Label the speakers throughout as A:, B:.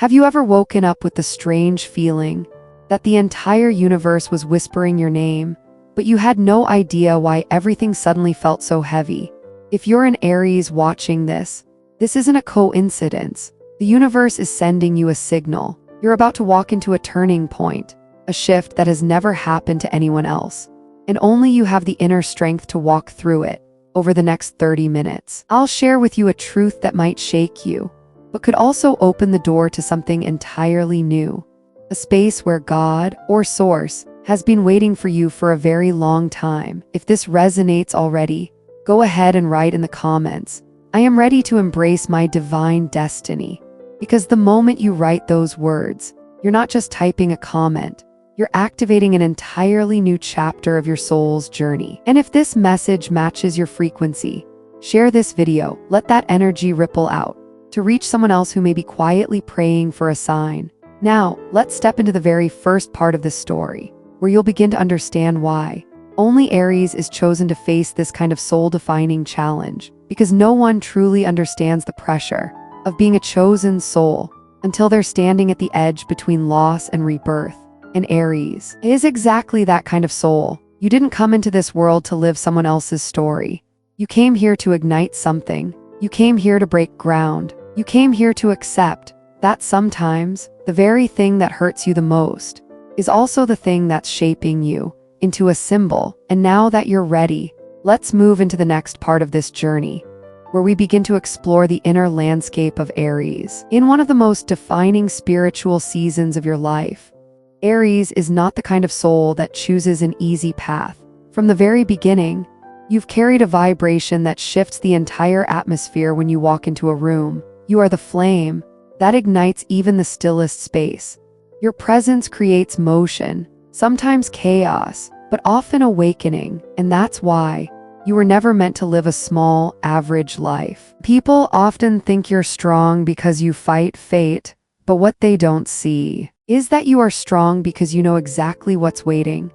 A: Have you ever woken up with the strange feeling that the entire universe was whispering your name, but you had no idea why everything suddenly felt so heavy? If you're an Aries watching this isn't a coincidence. The universe is sending you a signal. You're about to walk into a turning point, a shift that has never happened to anyone else, and only you have the inner strength to walk through it. Over the next 30 minutes, I'll share with you a truth that might shake you, but could also open the door to something entirely new, a space where God, or Source, has been waiting for you for a very long time. If this resonates already, go ahead and write in the comments, "I am ready to embrace my divine destiny." Because the moment you write those words, you're not just typing a comment, you're activating an entirely new chapter of your soul's journey. And if this message matches your frequency, share this video, let that energy ripple out to reach someone else who may be quietly praying for a sign. Now, let's step into the very first part of this story, where you'll begin to understand why only Aries is chosen to face this kind of soul-defining challenge, because no one truly understands the pressure of being a chosen soul until they're standing at the edge between loss and rebirth. And Aries is exactly that kind of soul. You didn't come into this world to live someone else's story. You came here to ignite something. You came here to break ground. You came here to accept that sometimes the very thing that hurts you the most is also the thing that's shaping you into a symbol. And now that you're ready, let's move into the next part of this journey, where we begin to explore the inner landscape of Aries. In one of the most defining spiritual seasons of your life, Aries is not the kind of soul that chooses an easy path. From the very beginning, you've carried a vibration that shifts the entire atmosphere when you walk into a room. You are the flame that ignites even the stillest space. Your presence creates motion, sometimes chaos, but often awakening, and that's why you were never meant to live a small, average life. People often think you're strong because you fight fate, but what they don't see is that you are strong because you know exactly what's waiting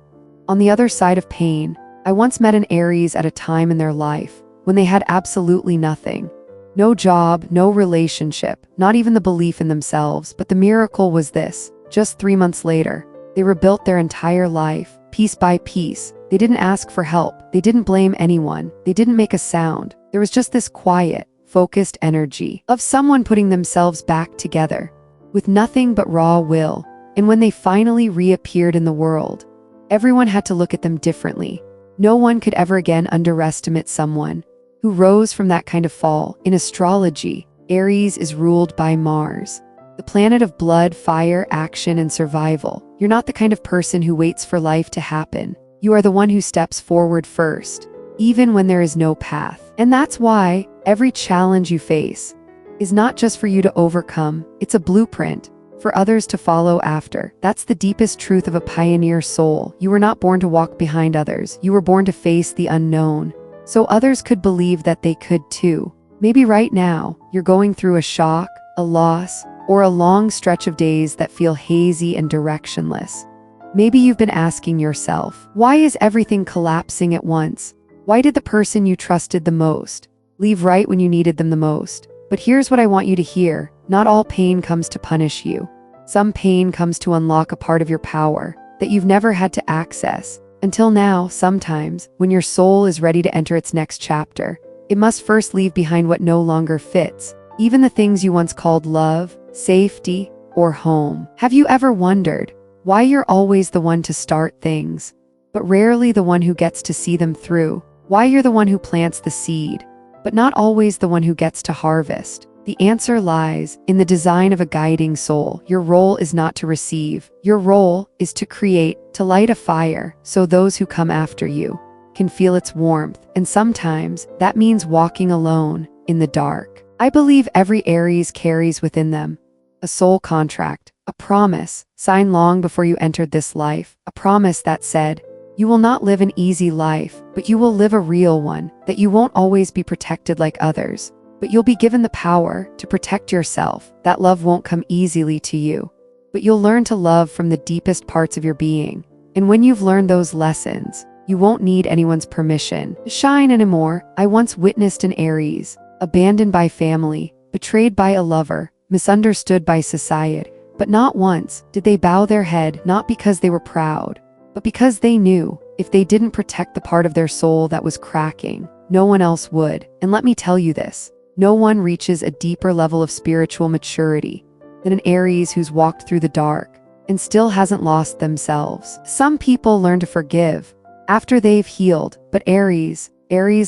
A: on the other side of pain. I once met an Aries at a time in their life when they had absolutely nothing. No job, no relationship, not even the belief in themselves. But the miracle was this: just 3 months later, they rebuilt their entire life, piece by piece. They didn't ask for help. They didn't blame anyone. They didn't make a sound. There was just this quiet, focused energy of someone putting themselves back together with nothing but raw will. And when they finally reappeared in the world, everyone had to look at them differently. No one could ever again underestimate someone who rose from that kind of fall. In astrology, Aries is ruled by Mars, the planet of blood, fire, action, and survival. You're not the kind of person who waits for life to happen. You are the one who steps forward first, even when there is no path. And that's why every challenge you face is not just for you to overcome, it's a blueprint for others to follow after. That's the deepest truth of a pioneer soul. You were not born to walk behind others. You were born to face the unknown, so others could believe that they could too. Maybe right now, you're going through a shock, a loss, or a long stretch of days that feel hazy and directionless. Maybe you've been asking yourself, why is everything collapsing at once? Why did the person you trusted the most leave right when you needed them the most? But here's what I want you to hear. Not all pain comes to punish you. Some pain comes to unlock a part of your power that you've never had to access until now. Sometimes, when your soul is ready to enter its next chapter, it must first leave behind what no longer fits, even the things you once called love, safety, or home. Have you ever wondered why you're always the one to start things, but rarely the one who gets to see them through? Why you're the one who plants the seed, but not always the one who gets to harvest? The answer lies in the design of a guiding soul. Your role is not to receive. Your role is to create, to light a fire, so those who come after you can feel its warmth. And sometimes that means walking alone in the dark. I believe every Aries carries within them a soul contract, a promise signed long before you entered this life, a promise that said, you will not live an easy life, but you will live a real one, that you won't always be protected like others, but you'll be given the power to protect yourself, that love won't come easily to you, but you'll learn to love from the deepest parts of your being. And when you've learned those lessons, you won't need anyone's permission to shine anymore. I once witnessed an Aries, abandoned by family, betrayed by a lover, misunderstood by society, but not once did they bow their head, not because they were proud, but because they knew if they didn't protect the part of their soul that was cracking, no one else would. And let me tell you this, no one reaches a deeper level of spiritual maturity than an Aries who's walked through the dark and still hasn't lost themselves. Some people learn to forgive after they've healed, but Aries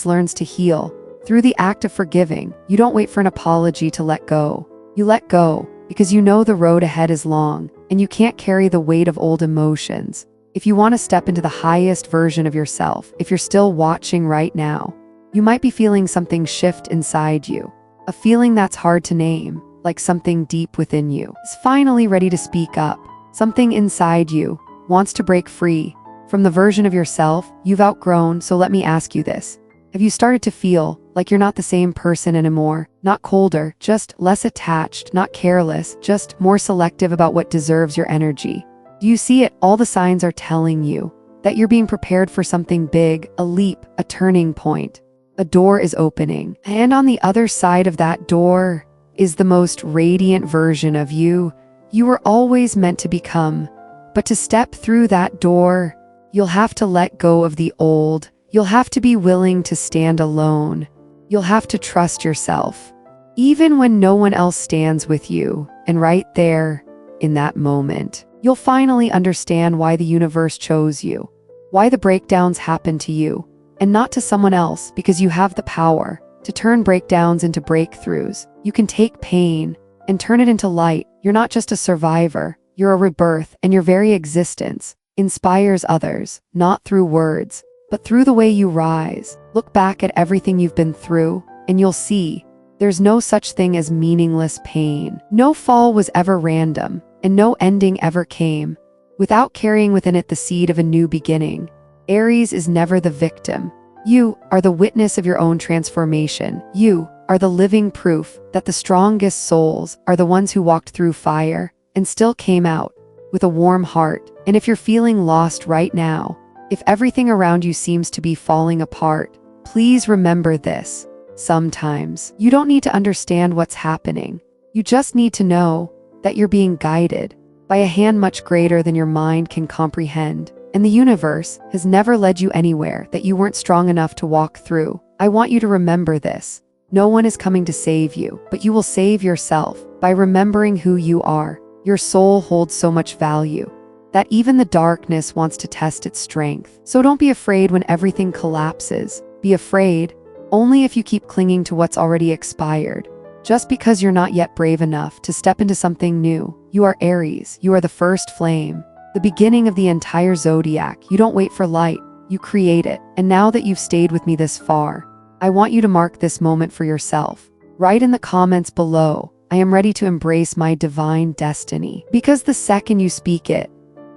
A: learns to heal through the act of forgiving. You don't wait for an apology to let go. You let go because you know the road ahead is long and you can't carry the weight of old emotions. If you want to step into the highest version of yourself, if you're still watching right now, you might be feeling something shift inside you, a feeling that's hard to name, like something deep within you is finally ready to speak up. Something inside you wants to break free from the version of yourself you've outgrown. So let me ask you this. Have you started to feel like you're not the same person anymore? Not colder, just less attached, not careless, just more selective about what deserves your energy. Do you see it? All the signs are telling you that you're being prepared for something big, a leap, a turning point. A door is opening, and on the other side of that door is the most radiant version of you you were always meant to become. But to step through that door, you'll have to let go of the old. You'll have to be willing to stand alone. You'll have to trust yourself, even when no one else stands with you. And right there, in that moment, you'll finally understand why the universe chose you, why the breakdowns happen to you, and not to someone else, because you have the power to turn breakdowns into breakthroughs. You can take pain and turn it into light. You're not just a survivor, you're a rebirth, and your very existence inspires others, not through words, but through the way you rise. Look back at everything you've been through, and you'll see there's no such thing as meaningless pain. No fall was ever random, and no ending ever came without carrying within it the seed of a new beginning. Aries is never the victim. You are the witness of your own transformation. You are the living proof that the strongest souls are the ones who walked through fire and still came out with a warm heart. And if you're feeling lost right now, if everything around you seems to be falling apart, please remember this. Sometimes you don't need to understand what's happening. You just need to know that you're being guided by a hand much greater than your mind can comprehend. And the universe has never led you anywhere that you weren't strong enough to walk through. I want you to remember this. No one is coming to save you, but you will save yourself by remembering who you are. Your soul holds so much value that even the darkness wants to test its strength. So don't be afraid when everything collapses. Be afraid only if you keep clinging to what's already expired. Just because you're not yet brave enough to step into something new. You are Aries. You are the first flame, the beginning of the entire zodiac. You don't wait for light, you create it. And now that you've stayed with me this far, I want you to mark this moment for yourself. Write in the comments below, I am ready to embrace my divine destiny. Because the second you speak it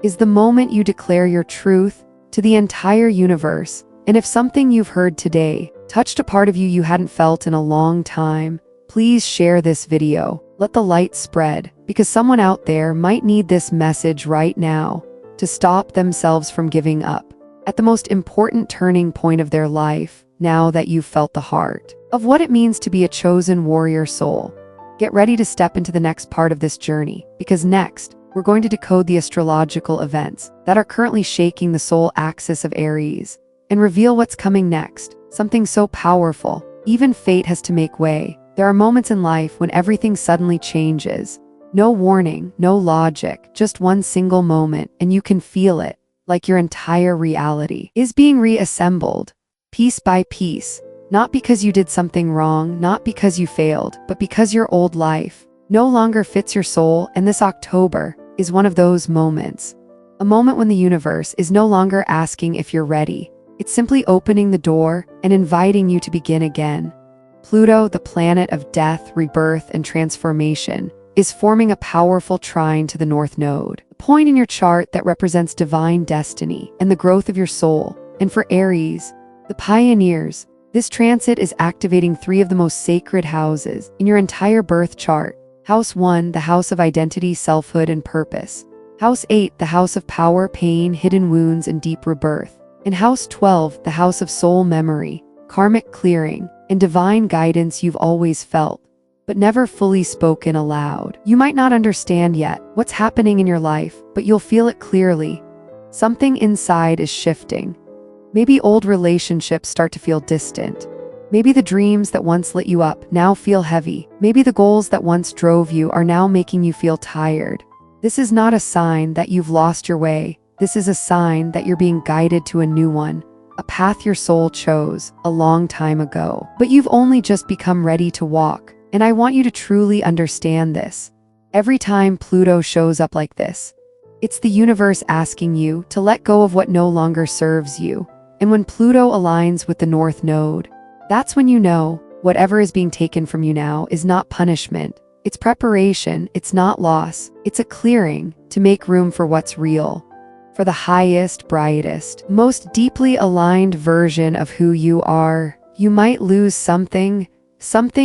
A: is the moment you declare your truth to the entire universe. And if something you've heard today touched a part of you you hadn't felt in a long time, please share this video. Let the light spread, because someone out there might need this message right now to stop themselves from giving up at the most important turning point of their life. Now that you've felt the heart of what it means to be a chosen warrior soul, get ready to step into the next part of this journey, because next, we're going to decode the astrological events that are currently shaking the soul axis of Aries and reveal what's coming next. Something so powerful, even fate has to make way. There are moments in life when everything suddenly changes. No warning, no logic, just one single moment, and you can feel it, like your entire reality is being reassembled, piece by piece. Not because you did something wrong, not because you failed, but because your old life no longer fits your soul. And this October is one of those moments. A moment when the universe is no longer asking if you're ready. It's simply opening the door and inviting you to begin again. Pluto, the planet of death, rebirth, and transformation, is forming a powerful trine to the North Node, a point in your chart that represents divine destiny and the growth of your soul. And for Aries, the pioneers, this transit is activating 3 of the most sacred houses in your entire birth chart. House 1, the house of identity, selfhood, and purpose. House 8, the house of power, pain, hidden wounds, and deep rebirth. And House 12, the house of soul memory, karmic clearing, and divine guidance you've always felt, but never fully spoken aloud. You might not understand yet what's happening in your life, but you'll feel it clearly. Something inside is shifting. Maybe old relationships start to feel distant. Maybe the dreams that once lit you up now feel heavy. Maybe the goals that once drove you are now making you feel tired. This is not a sign that you've lost your way. This is a sign that you're being guided to a new one, a path your soul chose a long time ago. But you've only just become ready to walk, and I want you to truly understand this. Every time Pluto shows up like this, it's the universe asking you to let go of what no longer serves you. And when Pluto aligns with the North Node, that's when you know whatever is being taken from you now is not punishment. It's preparation, it's not loss. It's a clearing to make room for what's real, for the highest, brightest, most deeply aligned version of who you are. You might lose something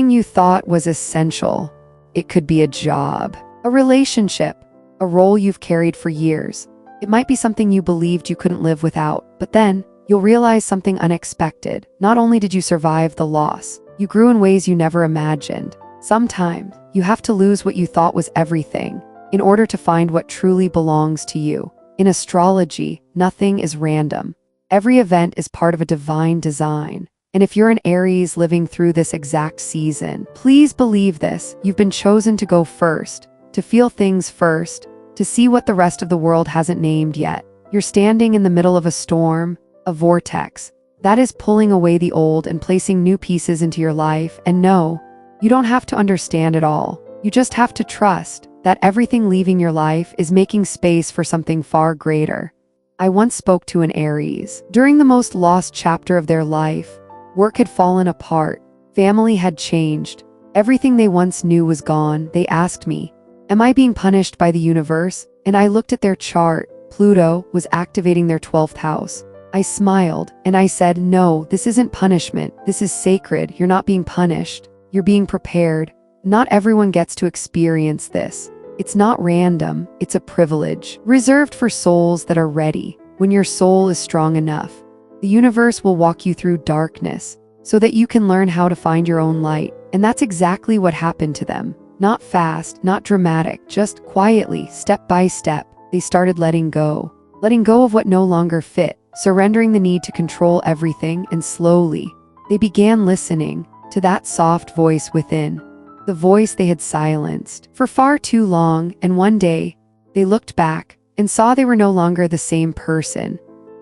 A: you thought was essential. It could be a job, a relationship, a role you've carried for years. It might be something you believed you couldn't live without, but then you'll realize something unexpected. Not only did you survive the loss, you grew in ways you never imagined. Sometimes, you have to lose what you thought was everything in order to find what truly belongs to you. In astrology, nothing is random. Every event is part of a divine design. And if you're an Aries living through this exact season, please believe this. You've been chosen to go first, to feel things first, to see what the rest of the world hasn't named yet. You're standing in the middle of a storm, a vortex that is pulling away the old and placing new pieces into your life. And no, you don't have to understand it all. You just have to trust that everything leaving your life is making space for something far greater. I once spoke to an Aries. During the most lost chapter of their life, work had fallen apart, family had changed, everything they once knew was gone. They asked me, "Am I being punished by the universe?" And I looked at their chart. Pluto was activating their 12th house. I smiled, and I said, "No, this isn't punishment. This is sacred. You're not being punished. You're being prepared. Not everyone gets to experience this. It's not random. It's a privilege, reserved for souls that are ready. When your soul is strong enough, the universe will walk you through darkness so that you can learn how to find your own light." And that's exactly what happened to them. Not fast, not dramatic, just quietly, step by step, they started letting go of what no longer fit, surrendering the need to control everything, and slowly, they began listening to that soft voice within, the voice they had silenced for far too long. And one day, they looked back and saw they were no longer the same person.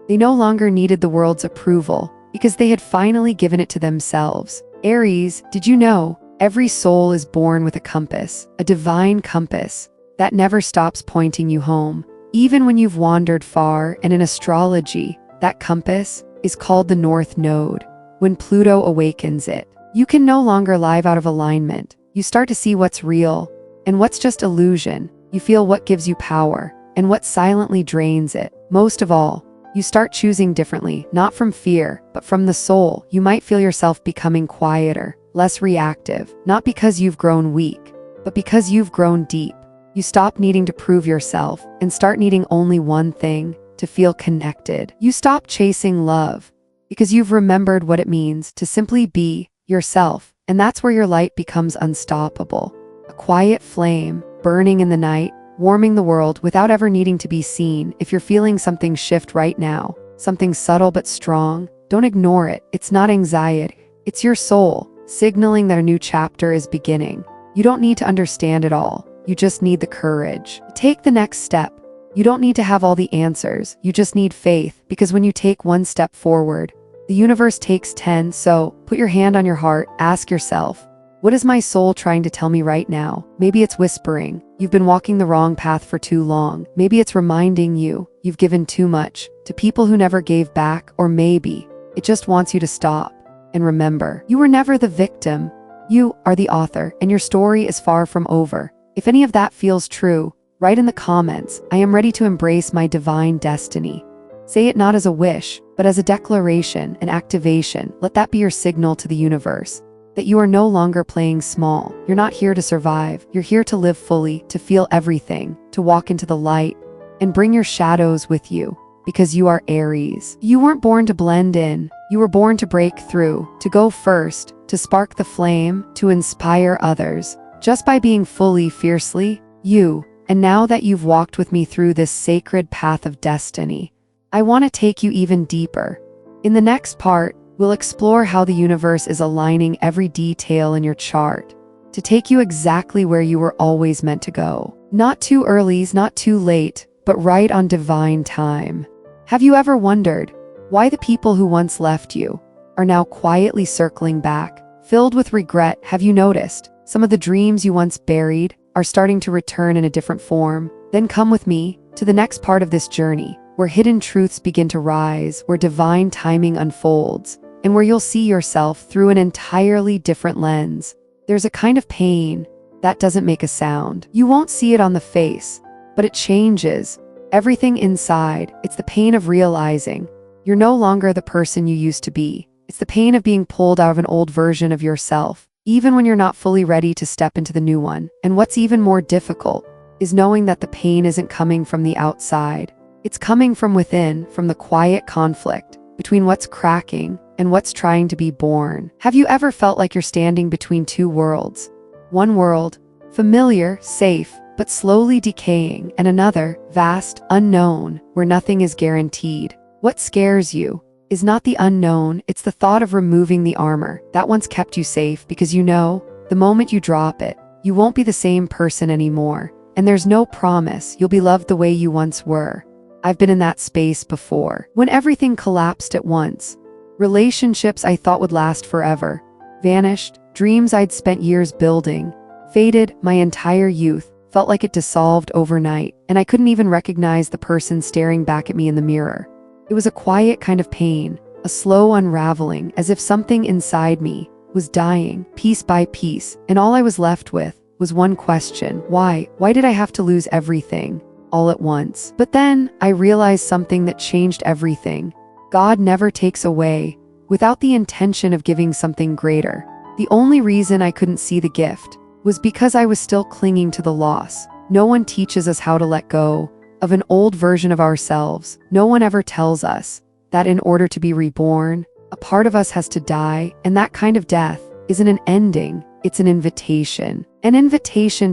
A: They no longer needed the world's approval because they had finally given it to themselves. Aries, did you know every soul is born with a compass, a divine compass that never stops pointing you home, even when you've wandered far? And in astrology, that compass is called the North Node. When Pluto awakens it, you can no longer live out of alignment. You start to see what's real and what's just illusion. You feel what gives you power and what silently drains it. Most of all, you start choosing differently, not from fear, but from the soul. You might feel yourself becoming quieter, less reactive, not because you've grown weak, but because you've grown deep. You stop needing to prove yourself and start needing only one thing: to feel connected. You stop chasing love because you've remembered what it means to simply be yourself. And that's where your light becomes unstoppable. A quiet flame, burning in the night, warming the world without ever needing to be seen. If you're feeling something shift right now, something subtle but strong, don't ignore it. It's not anxiety. It's your soul, signaling that a new chapter is beginning. You don't need to understand it all. You just need the courage to take the next step. You don't need to have all the answers. You just need faith, because when you take one step forward, the universe takes 10. So put your hand on your heart, ask yourself, what is my soul trying to tell me right now? Maybe it's whispering, you've been walking the wrong path for too long. Maybe it's reminding you, you've given too much to people who never gave back. Or maybe it just wants you to stop and remember, you were never the victim. You are the author, and your story is far from over. If any of that feels true, write in the comments, I am ready to embrace my divine destiny. Say it not as a wish, but as a declaration, an activation. Let that be your signal to the universe that you are no longer playing small. You're not here to survive. You're here to live fully, to feel everything, to walk into the light, and bring your shadows with you. because you are Aries. You weren't born to blend in. You were born to break through, to go first, to spark the flame, to inspire others, just by being fully, fiercely you. And now that you've walked with me through this sacred path of destiny, I want to take you even deeper. In the next part, we'll explore how the universe is aligning every detail in your chart to take you exactly where you were always meant to go. Not too early, not too late, but right on divine time. Have you ever wondered why the people who once left you are now quietly circling back, filled with regret? Have you noticed some of the dreams you once buried are starting to return in a different form? Then come with me to the next part of this journey, where hidden truths begin to rise, where divine timing unfolds, and where you'll see yourself through an entirely different lens. There's a kind of pain that doesn't make a sound. You won't see it on the face, but it changes everything inside. It's the pain of realizing you're no longer the person you used to be. It's the pain of being pulled out of an old version of yourself, even when you're not fully ready to step into the new one. And what's even more difficult is knowing that the pain isn't coming from the outside. It's coming from within, from the quiet conflict between what's cracking and what's trying to be born. Have you ever felt like you're standing between two worlds? One world, familiar, safe, but slowly decaying, and another, vast, unknown, where nothing is guaranteed. What scares you is not the unknown, it's the thought of removing the armor that once kept you safe, because you know, the moment you drop it, you won't be the same person anymore, and there's no promise you'll be loved the way you once were. I've been in that space before, when everything collapsed at once. Relationships I thought would last forever vanished, dreams I'd spent years building faded, my entire youth felt like it dissolved overnight, and I couldn't even recognize the person staring back at me in the mirror. It was a quiet kind of pain, a slow unraveling, as if something inside me was dying, piece by piece, and all I was left with was one question: why? Why did I have to lose everything all at once? But then I realized something that changed everything. God never takes away without the intention of giving something greater. The only reason I couldn't see the gift was because I was still clinging to the loss. No one teaches us how to let go of an old version of ourselves. No one ever tells us that in order to be reborn, a part of us has to die, and that kind of death isn't an ending, it's an invitation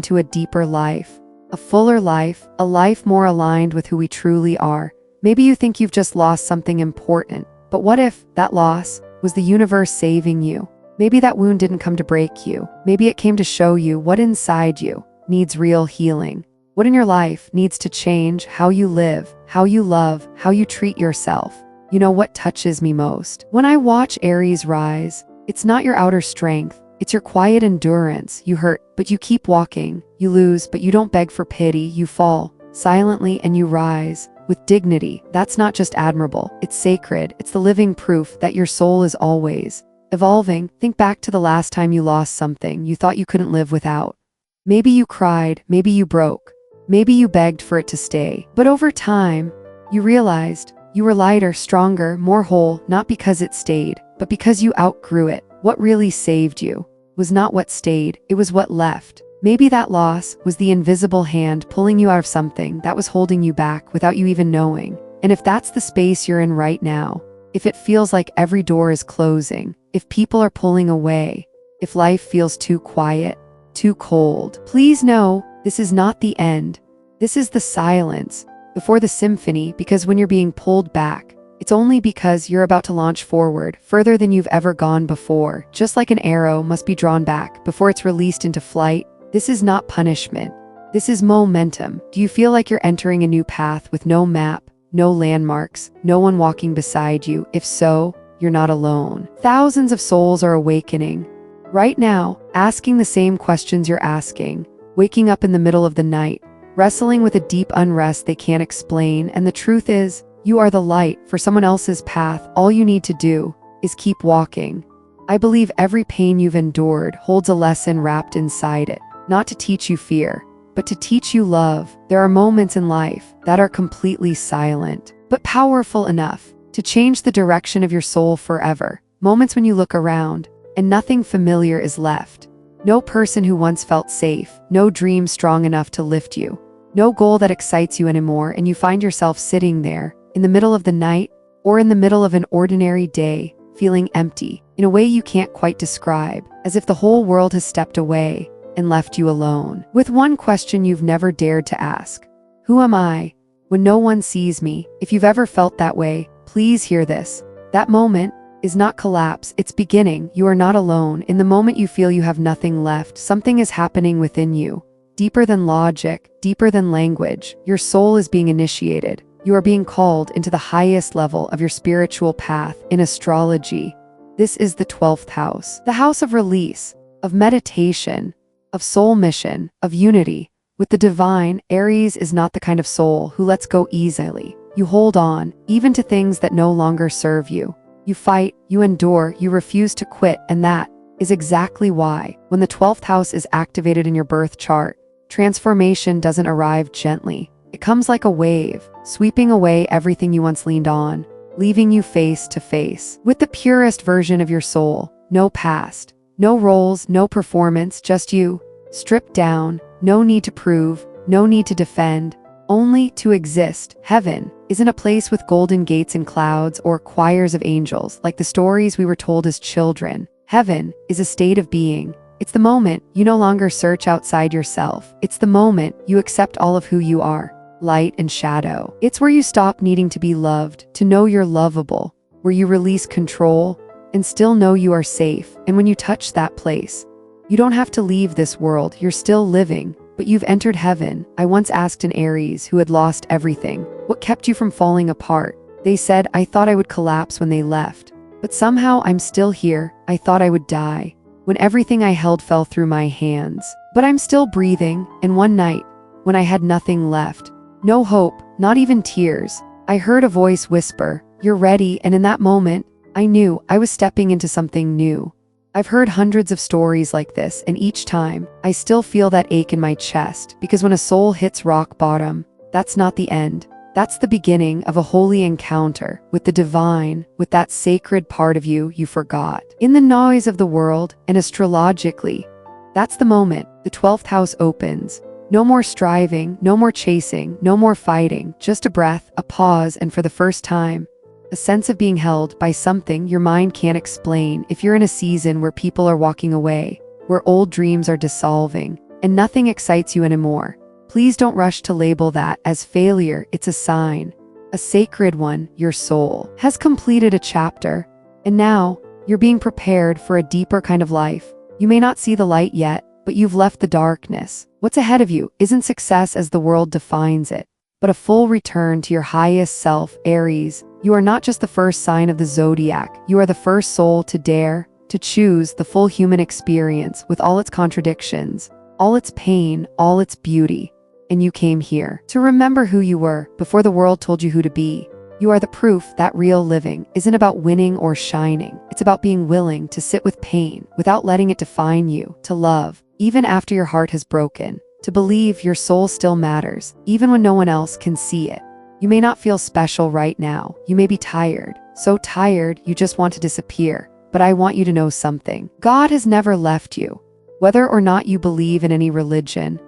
A: to a deeper life, a fuller life, a life more aligned with who we truly are. Maybe you think you've just lost something important, but what if that loss was the universe saving you? Maybe that wound didn't come to break you. Maybe it came to show you what inside you needs real healing. What in your life needs to change: how you live, how you love, how you treat yourself. You know what touches me most? When I watch Aries rise, it's not your outer strength, it's your quiet endurance. You hurt, but you keep walking. You lose, but you don't beg for pity. You fall silently and you rise with dignity. That's not just admirable, it's sacred. It's the living proof that your soul is always evolving. Think back to the last time you lost something you thought you couldn't live without. Maybe you cried, maybe you broke, maybe you begged for it to stay. But over time, you realized you were lighter, stronger, more whole, not because it stayed, but because you outgrew it. What really saved you was not what stayed, it was what left. Maybe that loss was the invisible hand pulling you out of something that was holding you back without you even knowing. And if that's the space you're in right now, if it feels like every door is closing, if people are pulling away, if life feels too quiet, too cold, please know this is not the end. This is the silence before the symphony, because when you're being pulled back, it's only because you're about to launch forward, further than you've ever gone before. Just like an arrow must be drawn back before it's released into flight, this is not punishment. This is momentum. Do you feel like you're entering a new path with no map, no landmarks, no one walking beside you? If so, you're not alone. Thousands of souls are awakening right now, asking the same questions you're asking, waking up in the middle of the night, wrestling with a deep unrest they can't explain. And the truth is, you are the light for someone else's path. All you need to do is keep walking. I believe every pain you've endured holds a lesson wrapped inside it, not to teach you fear, but to teach you love. There are moments in life that are completely silent, but powerful enough to change the direction of your soul forever. Moments when you look around and nothing familiar is left. No person who once felt safe, no dream strong enough to lift you, no goal that excites you anymore, and you find yourself sitting there, in the middle of the night, or in the middle of an ordinary day, feeling empty, in a way you can't quite describe, as if the whole world has stepped away and left you alone, with one question you've never dared to ask. Who am I when no one sees me? If you've ever felt that way, please hear this. That moment is not collapse, it's beginning. You are not alone. In the moment you feel you have nothing left, something is happening within you. Deeper than logic, deeper than language, your soul is being initiated. You are being called into the highest level of your spiritual path in astrology. This is the 12th house, the house of release, of meditation, of soul mission, of unity. With the divine, Aries is not the kind of soul who lets go easily. You hold on, even to things that no longer serve you. You fight, you endure, you refuse to quit, and that is exactly why, when the 12th house is activated in your birth chart, transformation doesn't arrive gently. It comes like a wave, sweeping away everything you once leaned on, leaving you face to face with the purest version of your soul. No past, no roles, no performance, just you, stripped down, no need to prove, no need to defend, only to exist. Heaven isn't a place with golden gates and clouds or choirs of angels like the stories we were told as children. Heaven is a state of being. It's the moment you no longer search outside yourself. It's the moment you accept all of who you are, light and shadow. It's where you stop needing to be loved, to know you're lovable, where you release control and still know you are safe. And when you touch that place, you don't have to leave this world. You're still living, but you've entered heaven. I once asked an Aries who had lost everything, what kept you from falling apart? They said, I thought I would collapse when they left, but somehow I'm still here. I thought I would die when everything I held fell through my hands, but I'm still breathing. And one night, when I had nothing left, no hope, not even tears, I heard a voice whisper, you're ready. And in that moment, I knew I was stepping into something new. I've heard hundreds of stories like this, and each time, I still feel that ache in my chest, because when a soul hits rock bottom, that's not the end. That's the beginning of a holy encounter with the divine, with that sacred part of you forgot. In the noise of the world, and astrologically, that's the moment the 12th house opens. No more striving, no more chasing, no more fighting, just a breath, a pause, and for the first time, a sense of being held by something your mind can't explain. If you're in a season where people are walking away, where old dreams are dissolving, and nothing excites you anymore, please don't rush to label that as failure. It's a sign, a sacred one. Your soul has completed a chapter, and now you're being prepared for a deeper kind of life. You may not see the light yet, but you've left the darkness. What's ahead of you isn't success as the world defines it, but a full return to your highest self. Aries, you are not just the first sign of the zodiac. You are the first soul to dare to choose the full human experience with all its contradictions, all its pain, all its beauty. And you came here to remember who you were before the world told you who to be. You are the proof that real living isn't about winning or shining. It's about being willing to sit with pain without letting it define you, to love even after your heart has broken, to believe your soul still matters even when no one else can see it. You may not feel special right now. You may be tired, so tired you just want to disappear. But I want you to know something. God has never left you. Whether or not you believe in any religion,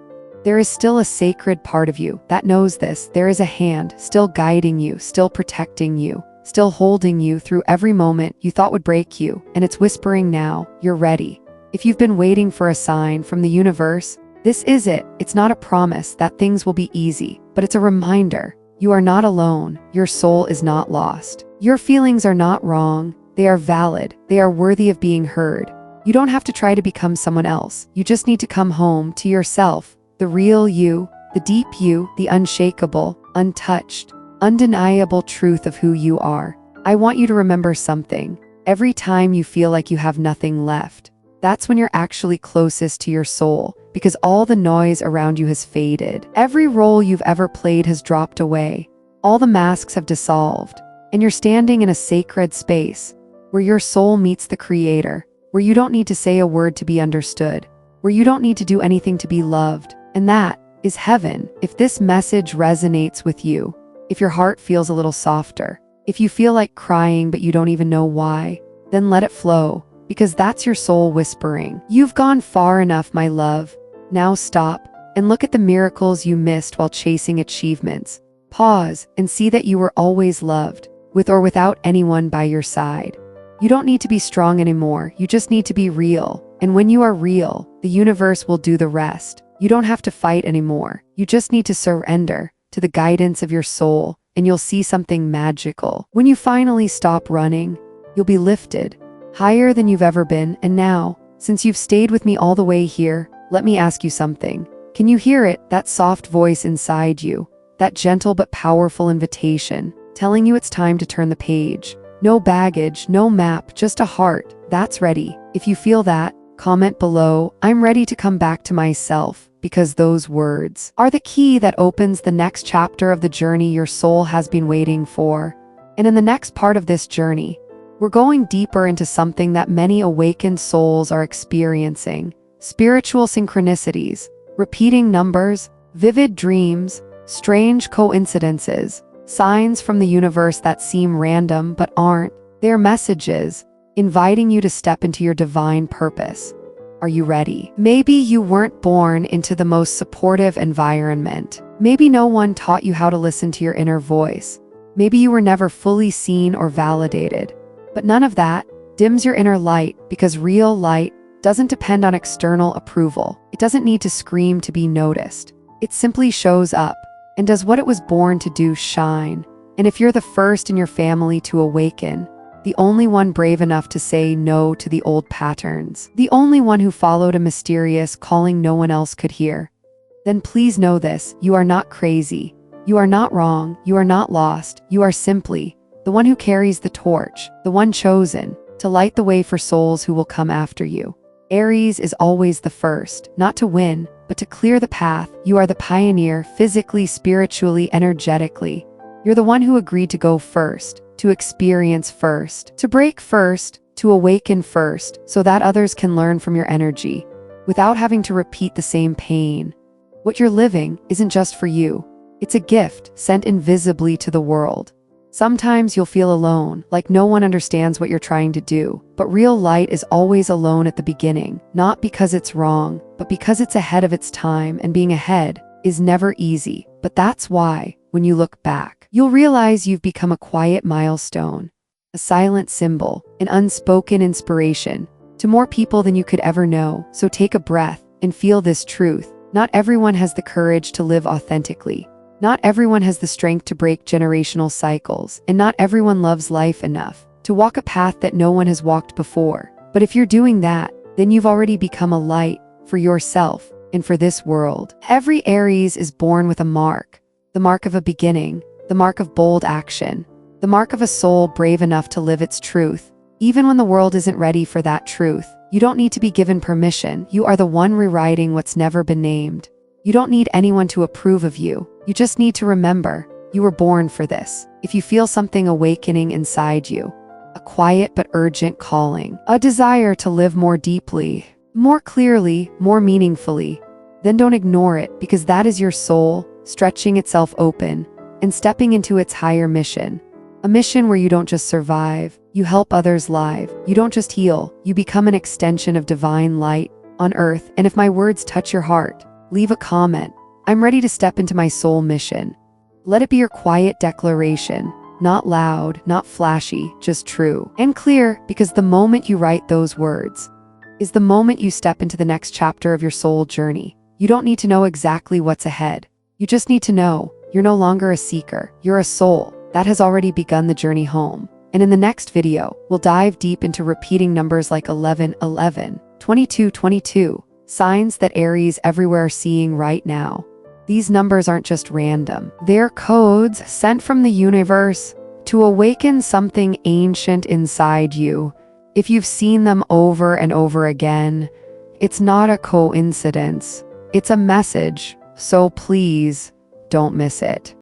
A: there is still a sacred part of you that knows this. There is a hand still guiding you, still protecting you, still holding you through every moment you thought would break you, and it's whispering now, you're ready. If you've been waiting for a sign from the universe, this is it. It's not a promise that things will be easy, but it's a reminder. You are not alone. Your soul is not lost. Your feelings are not wrong. They are valid. They are worthy of being heard. You don't have to try to become someone else. You just need to come home to yourself. The real you, the deep you, the unshakable, untouched, undeniable truth of who you are. I want you to remember something. Every time you feel like you have nothing left, that's when you're actually closest to your soul, because all the noise around you has faded. Every role you've ever played has dropped away. All the masks have dissolved, and you're standing in a sacred space where your soul meets the Creator, where you don't need to say a word to be understood, where you don't need to do anything to be loved. And that is heaven. If this message resonates with you, if your heart feels a little softer, if you feel like crying but you don't even know why, then let it flow, because that's your soul whispering. You've gone far enough, my love. Now stop and look at the miracles you missed while chasing achievements. Pause and see that you were always loved, with or without anyone by your side. You don't need to be strong anymore, you just need to be real. And when you are real, the universe will do the rest. You don't have to fight anymore, you just need to surrender to the guidance of your soul, and you'll see something magical. When you finally stop running, you'll be lifted, higher than you've ever been. And now, since you've stayed with me all the way here, let me ask you something. Can you hear it, that soft voice inside you? That gentle but powerful invitation, telling you it's time to turn the page. No baggage, no map, just a heart that's ready. If you feel that, comment below, "I'm ready to come back to myself," because those words are the key that opens the next chapter of the journey your soul has been waiting for. And in the next part of this journey, we're going deeper into something that many awakened souls are experiencing: spiritual synchronicities, repeating numbers, vivid dreams, strange coincidences, signs from the universe that seem random but aren't. They're messages inviting you to step into your divine purpose. Are you ready? Maybe you weren't born into the most supportive environment. Maybe no one taught you how to listen to your inner voice. Maybe you were never fully seen or validated. But none of that dims your inner light, because real light doesn't depend on external approval. It doesn't need to scream to be noticed. It simply shows up and does what it was born to do: shine. And if you're the first in your family to awaken, the only one brave enough to say no to the old patterns, the only one who followed a mysterious calling no one else could hear, then please know this: you are not crazy, you are not wrong, you are not lost, you are simply the one who carries the torch, the one chosen to light the way for souls who will come after you. Aries is always the first, not to win, but to clear the path. You are the pioneer, physically, spiritually, energetically. You're the one who agreed to go first, to experience first, to break first, to awaken first, so that others can learn from your energy, without having to repeat the same pain. What you're living isn't just for you. It's a gift sent invisibly to the world. Sometimes you'll feel alone, like no one understands what you're trying to do. But real light is always alone at the beginning, not because it's wrong, but because it's ahead of its time, and being ahead is never easy. But that's why, when you look back, you'll realize you've become a quiet milestone, a silent symbol, an unspoken inspiration to more people than you could ever know. So take a breath and feel this truth. Not everyone has the courage to live authentically. Not everyone has the strength to break generational cycles, and not everyone loves life enough to walk a path that no one has walked before. But if you're doing that, then you've already become a light for yourself and for this world. Every Aries is born with a mark: the mark of a beginning, the mark of bold action, the mark of a soul brave enough to live its truth. Even when the world isn't ready for that truth, you don't need to be given permission. You are the one rewriting what's never been named. You don't need anyone to approve of you. You just need to remember, you were born for this. If you feel something awakening inside you, a quiet but urgent calling, a desire to live more deeply, more clearly, more meaningfully, then don't ignore it, because that is your soul stretching itself open and stepping into its higher mission. A mission where you don't just survive, you help others live. You don't just heal, you become an extension of divine light on earth. And if my words touch your heart, leave a comment. I'm ready to step into my soul mission. Let it be your quiet declaration, not loud, not flashy, just true and clear, because the moment you write those words is the moment you step into the next chapter of your soul journey. You don't need to know exactly what's ahead. You just need to know you're no longer a seeker, you're a soul that has already begun the journey home. And in the next video, we'll dive deep into repeating numbers like 11, 11, 22, 22, signs that Aries everywhere are seeing right now. These numbers aren't just random. They're codes sent from the universe to awaken something ancient inside you. If you've seen them over and over again, it's not a coincidence. It's a message. So please, don't miss it.